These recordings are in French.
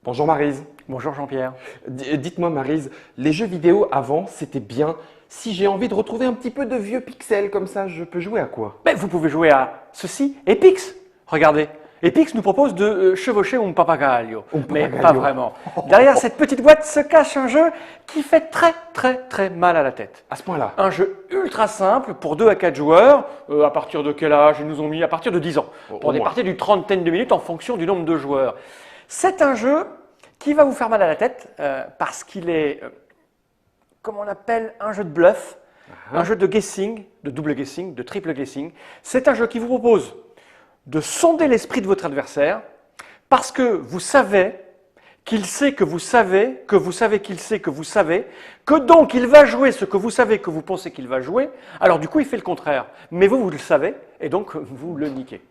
Bonjour Maryse. Bonjour Jean-Pierre. Dites-moi Maryse, les jeux vidéo avant, c'était bien. Si j'ai envie de retrouver un petit peu de vieux pixels comme ça, je peux jouer à quoi? Vous pouvez jouer à ceci, Epix. Regardez, Epix nous propose de chevaucher un papagayo, Un mais pas papagayo. vraiment. Derrière cette petite boîte se cache un jeu qui fait très mal à la tête. À ce point-là. Un jeu ultra simple pour 2 à 4 joueurs. À partir de quel âge? Ils nous ont mis à partir de 10 ans. Pour Au des moins. parties d'une trentaine de minutes en fonction du nombre de joueurs. C'est un jeu qui va vous faire mal à la tête parce qu'il est, comme on appelle, un jeu de bluff, un jeu de guessing, de double guessing, de triple guessing. C'est un jeu qui vous propose de sonder l'esprit de votre adversaire parce que vous savez qu'il sait que vous savez, que vous savez qu'il sait que vous savez, que donc il va jouer ce que vous savez que vous pensez qu'il va jouer, alors du coup il fait le contraire. Mais vous, vous le savez et donc vous le niquez.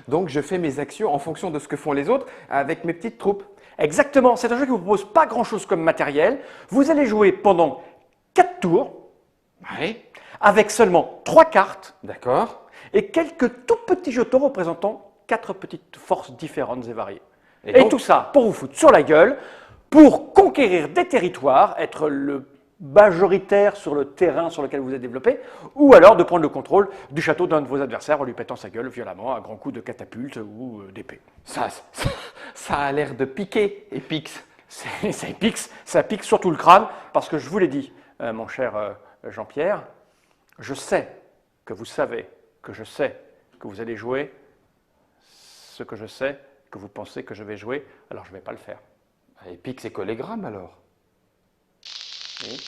Donc je fais mes actions en fonction de ce que font les autres avec mes petites troupes. Exactement, c'est un jeu qui ne vous propose pas grand-chose comme matériel. Vous allez jouer pendant 4 tours Oui. avec seulement 3 cartes D'accord. et quelques tout petits jetons représentant 4 petites forces différentes et variées. Et Et donc- tout ça pour vous foutre sur la gueule, pour conquérir des territoires, être le majoritaire sur le terrain sur lequel vous êtes développé, ou alors de prendre le contrôle du château d'un de vos adversaires en lui pétant sa gueule violemment à grands coups de catapulte ou d'épée. Ça a l'air de piquer, Epix. Ça pique surtout le crâne, parce que je vous l'ai dit, mon cher Jean-Pierre, je sais que vous savez, que je sais que vous allez jouer ce que je sais, que vous pensez que je vais jouer, alors je ne vais pas le faire. Epix et Collégramme alors. Oui.